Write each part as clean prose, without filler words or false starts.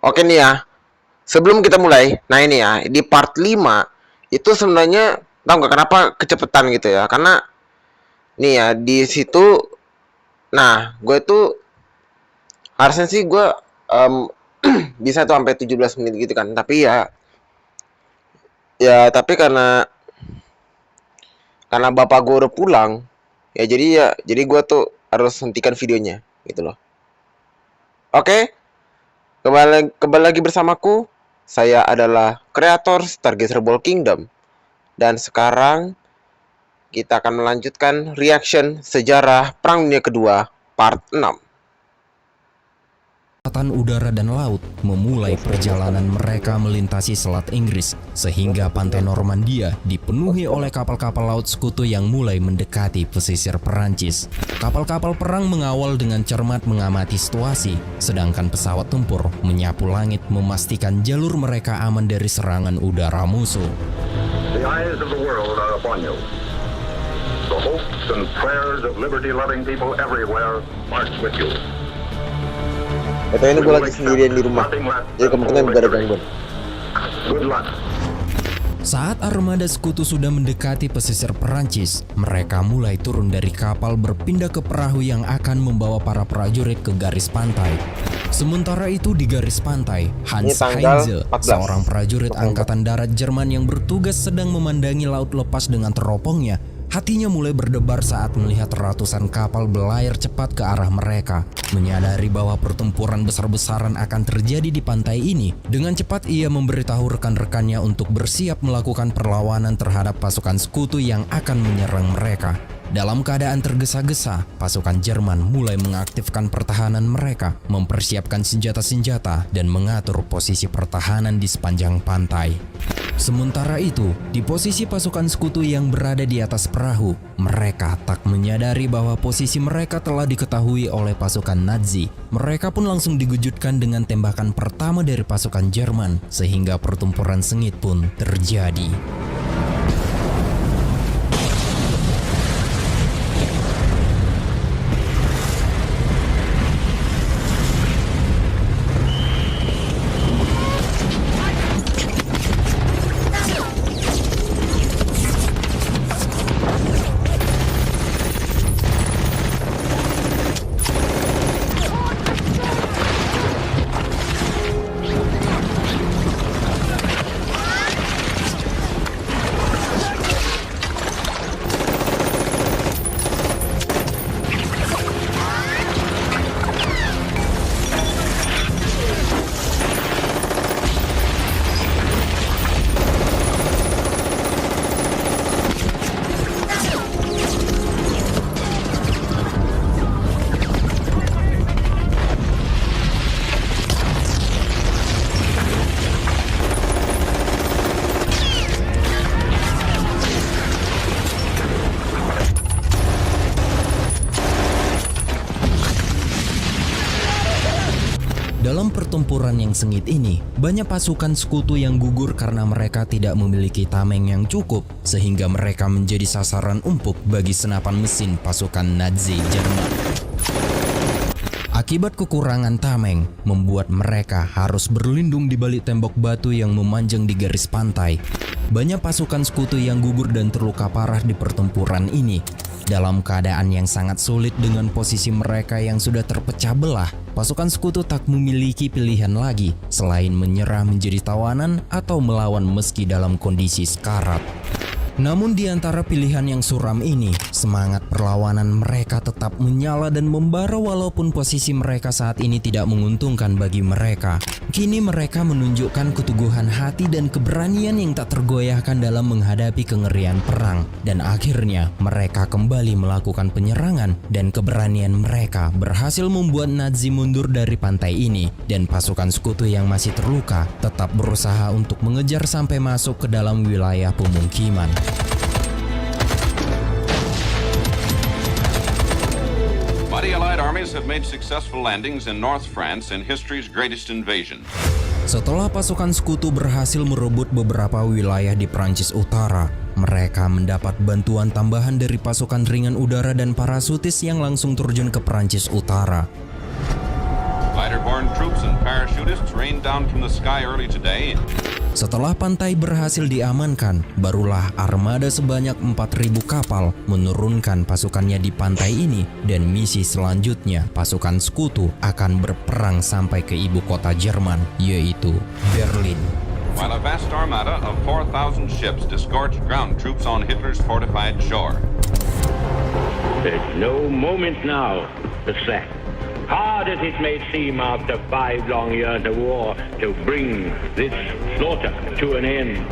Oke nih ya, sebelum kita mulai, nah ini ya, di part 5 itu sebenarnya tahu nggak kenapa kecepatan gitu ya? Karena nih ya di situ, nah gue tuh harusnya sih gue em, bisa tuh sampai 17 menit gitu kan, tapi tapi karena bapak gue udah pulang, jadi gue tuh harus hentikan videonya gitu loh. Oke, kembali lagi bersamaku. Saya adalah kreator Stargazer Ball Kingdom. Dan sekarang kita akan melanjutkan reaction sejarah Perang Dunia Kedua part 6. Angkatan Udara dan Laut memulai perjalanan mereka melintasi Selat Inggris sehingga pantai Normandia dipenuhi oleh kapal-kapal laut sekutu yang mulai mendekati pesisir Perancis. Kapal-kapal perang mengawal dengan cermat mengamati situasi, sedangkan pesawat tempur menyapu langit memastikan jalur mereka aman dari serangan udara musuh. The eyes of the world are upon you. The hopes and prayers of liberty-loving people everywhere march with you. Betul, ini gue lagi sendirian di rumah, jadi kemungkinan gak ada gangguan. Good luck. Saat armada sekutu sudah mendekati pesisir Perancis, mereka mulai turun dari kapal berpindah ke perahu yang akan membawa para prajurit ke garis pantai. Sementara itu di garis pantai, Hans Heinze, seorang prajurit angkatan darat Jerman yang bertugas sedang memandangi laut lepas dengan teropongnya, hatinya mulai berdebar saat melihat ratusan kapal berlayar cepat ke arah mereka. Menyadari bahwa pertempuran besar-besaran akan terjadi di pantai ini, dengan cepat ia memberitahu rekan-rekannya untuk bersiap melakukan perlawanan terhadap pasukan sekutu yang akan menyerang mereka. Dalam keadaan tergesa-gesa, pasukan Jerman mulai mengaktifkan pertahanan mereka, mempersiapkan senjata-senjata, dan mengatur posisi pertahanan di sepanjang pantai. Sementara itu, di posisi pasukan sekutu yang berada di atas perahu, mereka tak menyadari bahwa posisi mereka telah diketahui oleh pasukan Nazi. Mereka pun langsung digujudkan dengan tembakan pertama dari pasukan Jerman, sehingga pertempuran sengit pun terjadi. Dalam pertempuran yang sengit ini, banyak pasukan sekutu yang gugur karena mereka tidak memiliki tameng yang cukup, sehingga mereka menjadi sasaran empuk bagi senapan mesin pasukan Nazi Jerman. Akibat kekurangan tameng, membuat mereka harus berlindung di balik tembok batu yang memanjang di garis pantai. Banyak pasukan sekutu yang gugur dan terluka parah di pertempuran ini. Dalam keadaan yang sangat sulit dengan posisi mereka yang sudah terpecah belah, pasukan sekutu tak memiliki pilihan lagi selain menyerah menjadi tawanan atau melawan meski dalam kondisi sekarat. Namun di antara pilihan yang suram ini, semangat perlawanan mereka tetap menyala dan membara walaupun posisi mereka saat ini tidak menguntungkan bagi mereka. Kini mereka menunjukkan keteguhan hati dan keberanian yang tak tergoyahkan dalam menghadapi kengerian perang. Dan akhirnya mereka kembali melakukan penyerangan dan keberanian mereka berhasil membuat Nazi mundur dari pantai ini. Dan pasukan sekutu yang masih terluka tetap berusaha untuk mengejar sampai masuk ke dalam wilayah pemukiman. Mighty Allied armies have made successful landings in North France in history's greatest invasion. Setelah pasukan sekutu berhasil merebut beberapa wilayah di Prancis Utara, mereka mendapat bantuan tambahan dari pasukan ringan udara dan parasutis yang langsung terjun ke Prancis Utara. Fighter-borne troops and parachutists rained down from the sky early today. Setelah pantai berhasil diamankan, barulah armada sebanyak 4.000 kapal menurunkan pasukannya di pantai ini, dan misi selanjutnya pasukan sekutu akan berperang sampai ke ibu kota Jerman, yaitu Berlin. While a vast armada of 4,000 ships disgorged ground troops on Hitler's fortified shore. There's no moment now to slack. Hard as it may seem after 5 long years of war to bring this slaughter to an end.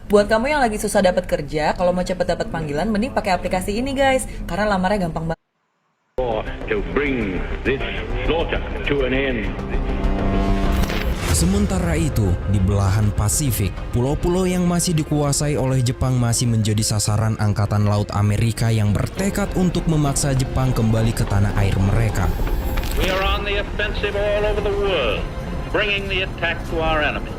Buat kamu yang lagi susah dapat kerja, kalau mau cepet dapat panggilan, mending pakai aplikasi ini guys, karena lamarnya gampang banget. War to bring this slaughter to an end. Sementara itu, di belahan Pasifik, pulau-pulau yang masih dikuasai oleh Jepang masih menjadi sasaran Angkatan Laut Amerika yang bertekad untuk memaksa Jepang kembali ke tanah air mereka. We are on the offensive all over the world, bringing the attack to our enemy.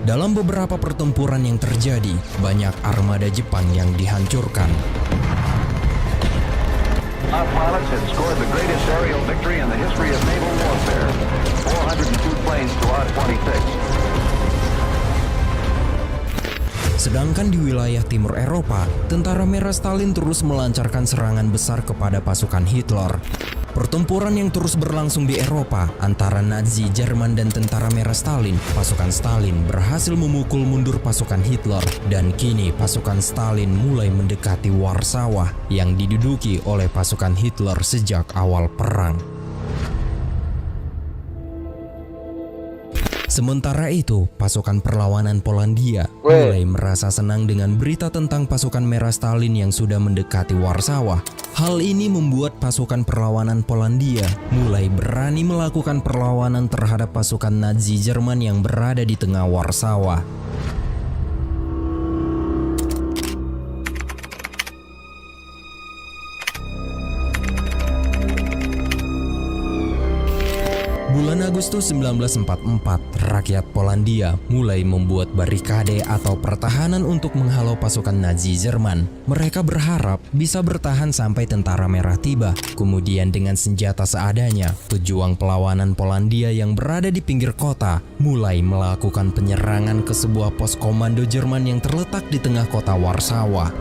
Dalam beberapa pertempuran yang terjadi, banyak armada Jepang yang dihancurkan. Our pilots had scored the greatest aerial victory in the history of naval warfare. 402 planes to our 26. Sedangkan di wilayah timur Eropa, tentara merah Stalin terus melancarkan serangan besar kepada pasukan Hitler. Pertempuran yang terus berlangsung di Eropa antara Nazi Jerman dan tentara merah Stalin, pasukan Stalin berhasil memukul mundur pasukan Hitler, dan kini pasukan Stalin mulai mendekati Warsawa yang diduduki oleh pasukan Hitler sejak awal perang. Sementara itu, pasukan perlawanan Polandia mulai merasa senang dengan berita tentang pasukan merah Stalin yang sudah mendekati Warsawa. Hal ini membuat pasukan perlawanan Polandia mulai berani melakukan perlawanan terhadap pasukan Nazi Jerman yang berada di tengah Warsawa. Bulan Agustus 1944, rakyat Polandia mulai membuat barikade atau pertahanan untuk menghalau pasukan Nazi Jerman. Mereka berharap bisa bertahan sampai tentara merah tiba. Kemudian dengan senjata seadanya, pejuang perlawanan Polandia yang berada di pinggir kota mulai melakukan penyerangan ke sebuah pos komando Jerman yang terletak di tengah kota Warsawa.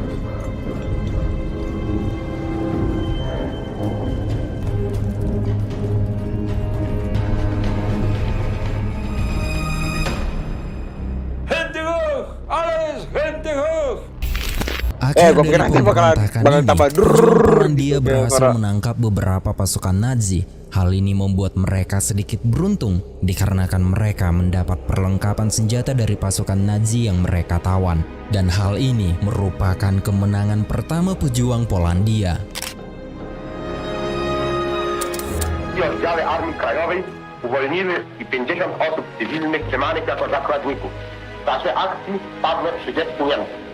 Akhir gua dari pikir nanti bakalan pemberontakan tambah ini, pasukan Polandia berhasil menangkap beberapa pasukan Nazi. Hal ini membuat mereka sedikit beruntung dikarenakan mereka mendapat perlengkapan senjata dari pasukan Nazi yang mereka tawan. Dan hal ini merupakan kemenangan pertama pejuang Polandia. Oddziały Armii Krajowej uwolniły 50 osób cywilnych trzymanych jako zakładników. W czasie akcji padło 30 Niemców.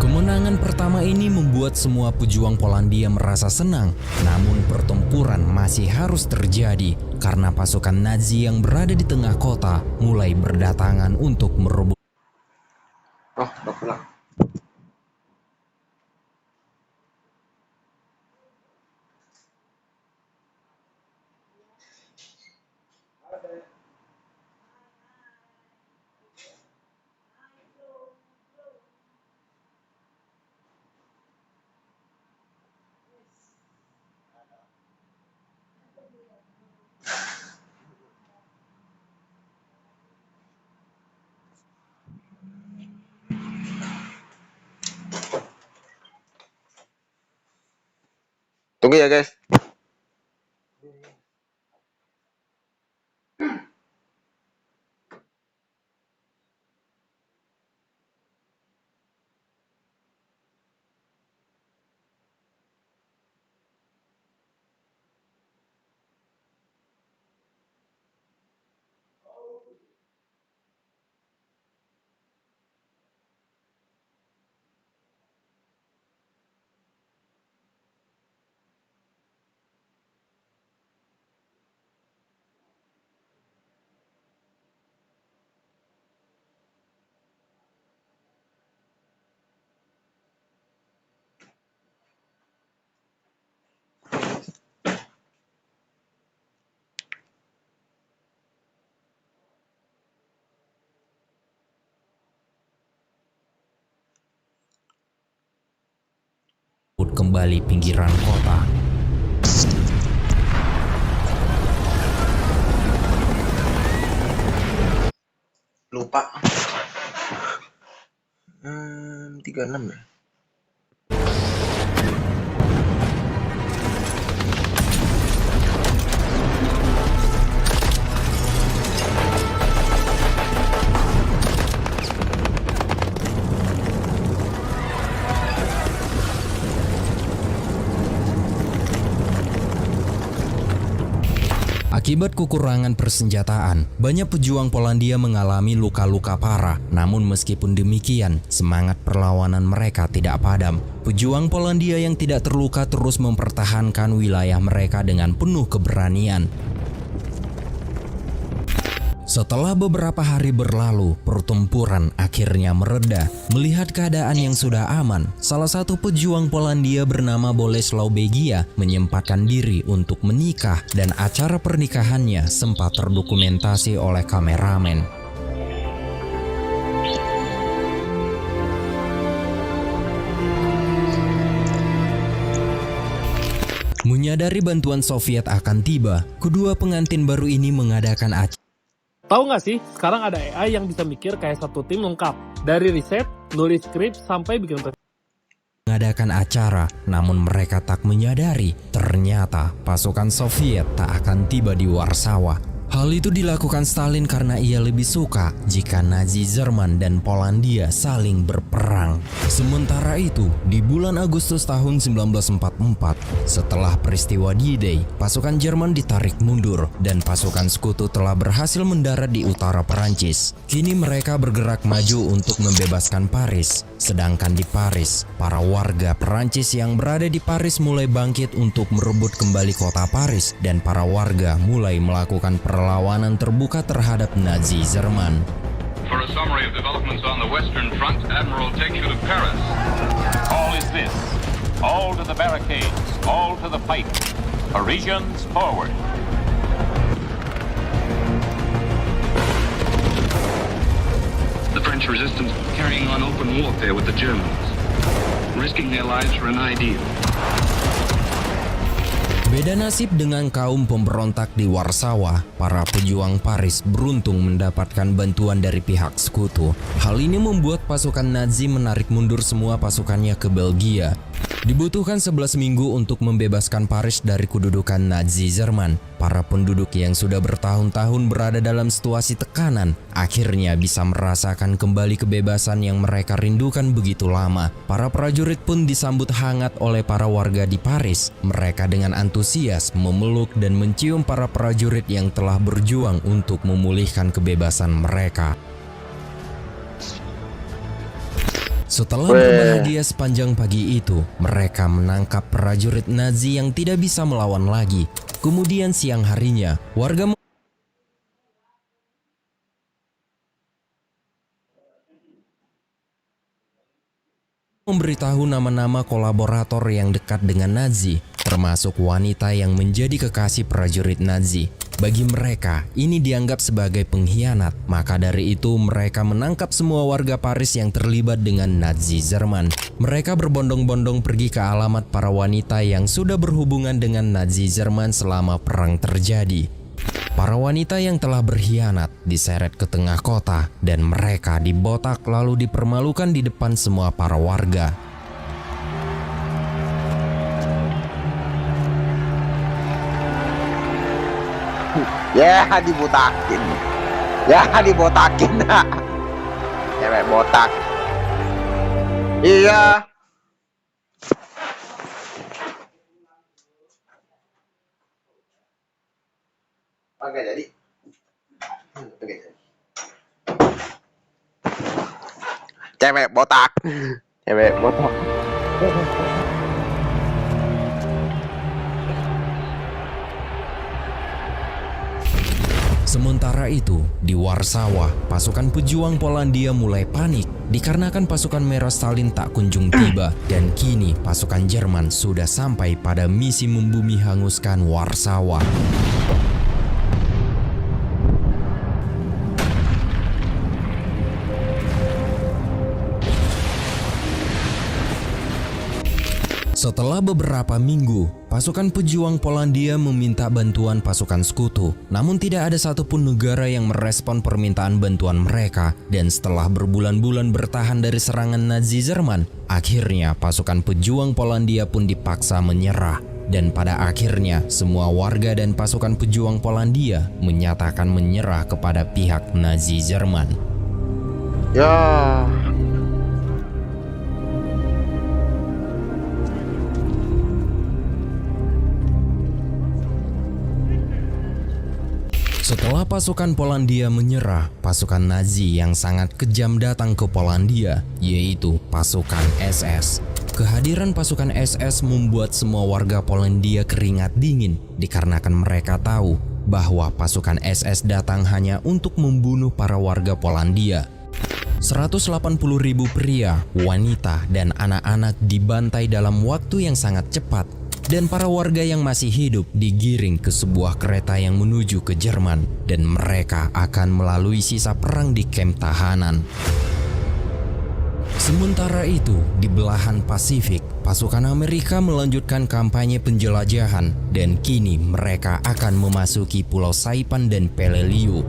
Kemenangan pertama ini membuat semua pejuang Polandia merasa senang, namun pertempuran masih harus terjadi karena pasukan Nazi yang berada di tengah kota mulai berdatangan untuk merebut. Oh, udah pulang. Tunggu ya guys. kembali pinggiran kota. Lupa. 36 ya. Akibat kekurangan persenjataan, banyak pejuang Polandia mengalami luka-luka parah. Namun meskipun demikian, semangat perlawanan mereka tidak padam. Pejuang Polandia yang tidak terluka terus mempertahankan wilayah mereka dengan penuh keberanian. Setelah beberapa hari berlalu, pertempuran akhirnya mereda. Melihat keadaan yang sudah aman, salah satu pejuang Polandia bernama Bolesław Begia menyempatkan diri untuk menikah dan acara pernikahannya sempat terdokumentasi oleh kameramen. Menyadari bantuan Soviet akan tiba, kedua pengantin baru ini mengadakan acara. Tahu nggak sih, sekarang ada AI yang bisa mikir kayak satu tim lengkap. Dari riset, nulis skrip, sampai bikin Mengadakan acara, namun mereka tak menyadari ternyata pasukan Soviet tak akan tiba di Warsawa. Hal itu dilakukan Stalin karena ia lebih suka jika Nazi Jerman dan Polandia saling berperang. Sementara itu, di bulan Agustus tahun 1944, setelah peristiwa D-Day, pasukan Jerman ditarik mundur dan pasukan sekutu telah berhasil mendarat di utara Perancis. Kini mereka bergerak maju untuk membebaskan Paris. Sedangkan di Paris, para warga Perancis yang berada di Paris mulai bangkit untuk merebut kembali kota Paris dan para warga mulai melakukan perlawanan terbuka terhadap Nazi Jerman. For a summary of developments on the Western Front, Admiral takes you to Paris. All is this. All to the barricades. All to the fight. Parisians forward. The French resistance carrying on open warfare with the Germans, risking their lives for an ideal. Beda nasib dengan kaum pemberontak di Warsawa, para pejuang Paris beruntung mendapatkan bantuan dari pihak sekutu. Hal ini membuat pasukan Nazi menarik mundur semua pasukannya ke Belgia. Dibutuhkan 11 minggu untuk membebaskan Paris dari kedudukan Nazi Jerman. Para penduduk yang sudah bertahun-tahun berada dalam situasi tekanan akhirnya bisa merasakan kembali kebebasan yang mereka rindukan begitu lama. Para prajurit pun disambut hangat oleh para warga di Paris. Mereka dengan antusias memeluk dan mencium para prajurit yang telah berjuang untuk memulihkan kebebasan mereka. Setelah berbahagia sepanjang pagi itu, mereka menangkap prajurit Nazi yang tidak bisa melawan lagi. Kemudian siang harinya, warga memberitahu nama-nama kolaborator yang dekat dengan Nazi, termasuk wanita yang menjadi kekasih prajurit Nazi. Bagi mereka, ini dianggap sebagai pengkhianat. Maka dari itu, mereka menangkap semua warga Paris yang terlibat dengan Nazi Jerman. Mereka berbondong-bondong pergi ke alamat para wanita yang sudah berhubungan dengan Nazi Jerman selama perang terjadi. Para wanita yang telah berkhianat diseret ke tengah kota dan mereka dibotak lalu dipermalukan di depan semua para warga. Ya, dibotakin. Ya, dibotakin. Cewek botak. Iya. Oke, jadi. Oke, jadi. Cewek botak. Cewek botak. Sementara itu, di Warsawa, pasukan pejuang Polandia mulai panik dikarenakan pasukan merah Stalin tak kunjung tiba dan kini pasukan Jerman sudah sampai pada misi membumi hanguskan Warsawa. Setelah Setelah beberapa minggu, pasukan pejuang Polandia meminta bantuan pasukan sekutu. Namun tidak ada satupun negara yang merespon permintaan bantuan mereka. Dan setelah berbulan-bulan bertahan dari serangan Nazi Jerman, akhirnya pasukan pejuang Polandia pun dipaksa menyerah. Dan pada akhirnya, semua warga dan pasukan pejuang Polandia menyatakan menyerah kepada pihak Nazi Jerman. Ya. Setelah pasukan Polandia menyerah, pasukan Nazi yang sangat kejam datang ke Polandia, yaitu pasukan SS. Kehadiran pasukan SS membuat semua warga Polandia keringat dingin dikarenakan mereka tahu bahwa pasukan SS datang hanya untuk membunuh para warga Polandia. 180.000 pria, wanita, dan anak-anak dibantai dalam waktu yang sangat cepat. Dan para warga yang masih hidup digiring ke sebuah kereta yang menuju ke Jerman dan mereka akan melalui sisa perang di kamp tahanan. Sementara itu, di belahan Pasifik, pasukan Amerika melanjutkan kampanye penjelajahan dan kini mereka akan memasuki Pulau Saipan dan Peleliu.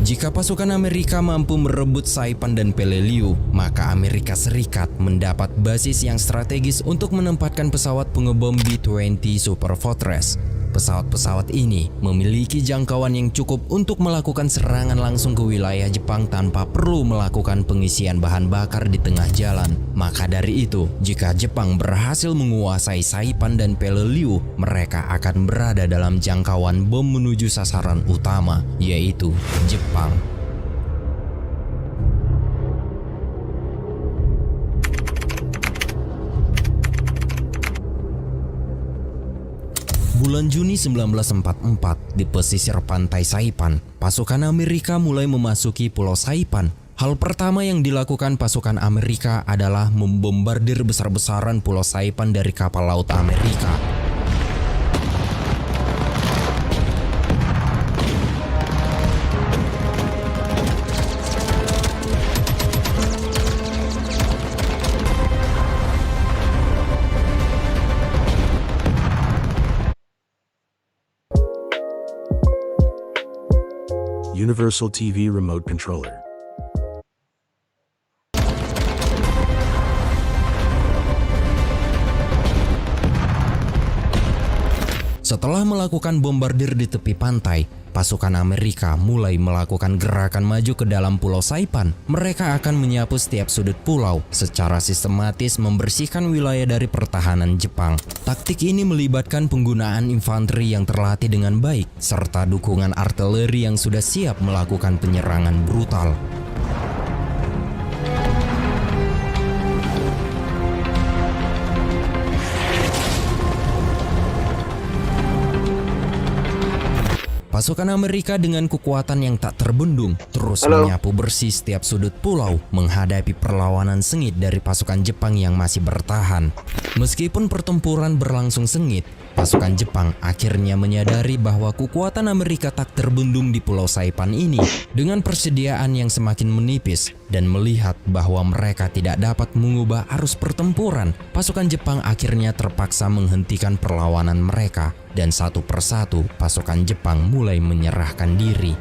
Jika pasukan Amerika mampu merebut Saipan dan Peleliu, maka Amerika Serikat mendapat basis yang strategis untuk menempatkan pesawat pengebom B-20 Super Fortress. Pesawat-pesawat ini memiliki jangkauan yang cukup untuk melakukan serangan langsung ke wilayah Jepang tanpa perlu melakukan pengisian bahan bakar di tengah jalan. Maka dari itu, jika Jepang berhasil menguasai Saipan dan Peleliu, mereka akan berada dalam jangkauan bom menuju sasaran utama, yaitu Jepang. Bulan Juni 1944, di pesisir pantai Saipan, pasukan Amerika mulai memasuki Pulau Saipan. Hal pertama yang dilakukan pasukan Amerika adalah membombardir besar-besaran Pulau Saipan dari kapal laut Amerika. Universal TV Remote Controller. Setelah melakukan bombardir di tepi pantai, pasukan Amerika mulai melakukan gerakan maju ke dalam Pulau Saipan. Mereka akan menyapu setiap sudut pulau, secara sistematis membersihkan wilayah dari pertahanan Jepang. Taktik ini melibatkan penggunaan infanteri yang terlatih dengan baik, serta dukungan artileri yang sudah siap melakukan penyerangan brutal. Pasukan Amerika dengan kekuatan yang tak terbendung terus menyapu bersih setiap sudut pulau menghadapi perlawanan sengit dari pasukan Jepang yang masih bertahan. Meskipun pertempuran berlangsung sengit, pasukan Jepang akhirnya menyadari bahwa kekuatan Amerika tak terbendung di Pulau Saipan ini. Dengan persediaan yang semakin menipis dan melihat bahwa mereka tidak dapat mengubah arus pertempuran, pasukan Jepang akhirnya terpaksa menghentikan perlawanan mereka. Dan satu persatu pasukan Jepang mulai menyerahkan diri.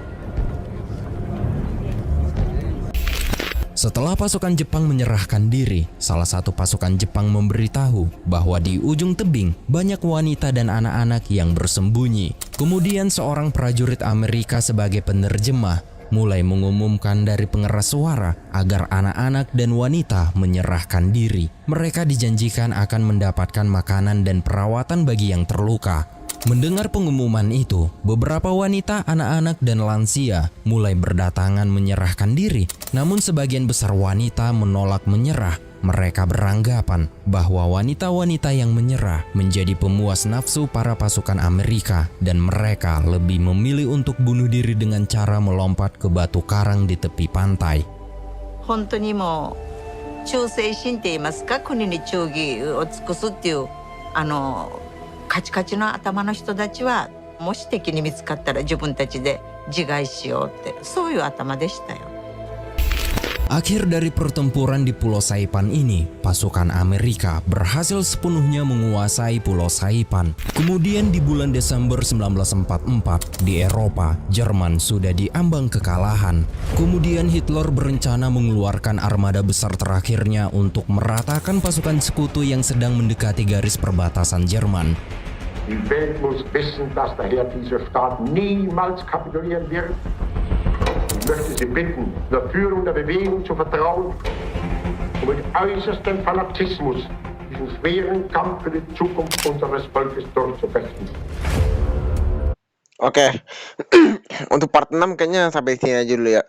Setelah pasukan Jepang menyerahkan diri, salah satu pasukan Jepang memberitahu bahwa di ujung tebing banyak wanita dan anak-anak yang bersembunyi. Kemudian seorang prajurit Amerika sebagai penerjemah mulai mengumumkan dari pengeras suara agar anak-anak dan wanita menyerahkan diri. Mereka dijanjikan akan mendapatkan makanan dan perawatan bagi yang terluka. Mendengar pengumuman itu, beberapa wanita, anak-anak, dan lansia mulai berdatangan menyerahkan diri. Namun sebagian besar wanita menolak menyerah. Mereka beranggapan bahwa wanita-wanita yang menyerah menjadi pemuas nafsu para pasukan Amerika dan mereka lebih memilih untuk bunuh diri dengan cara melompat ke batu karang di tepi pantai. 本当にもう忠誠心って言いますか、国に忠義を尽くすっていうカチカチの頭の人たちはもし敵に見つかったら自分たちで自害しようってそういう頭でしたよ。Akhir dari pertempuran di Pulau Saipan ini, pasukan Amerika berhasil sepenuhnya menguasai Pulau Saipan. Kemudian di bulan Desember 1944 di Eropa, Jerman sudah diambang kekalahan. Kemudian Hitler berencana mengeluarkan armada besar terakhirnya untuk meratakan pasukan sekutu yang sedang mendekati garis perbatasan Jerman. Die Welt muss wissen, dass daher dieser Staat niemals kapitulieren wird. Ich möchte Sie bitten, der Führung der Bewegung zu vertrauen und mit äußerstem Fanatismus diesen schweren Kampf für die Zukunft unseres Volkes durchzufechten. Oke. Untuk part 6 kayaknya sampai sini aja dulu ya.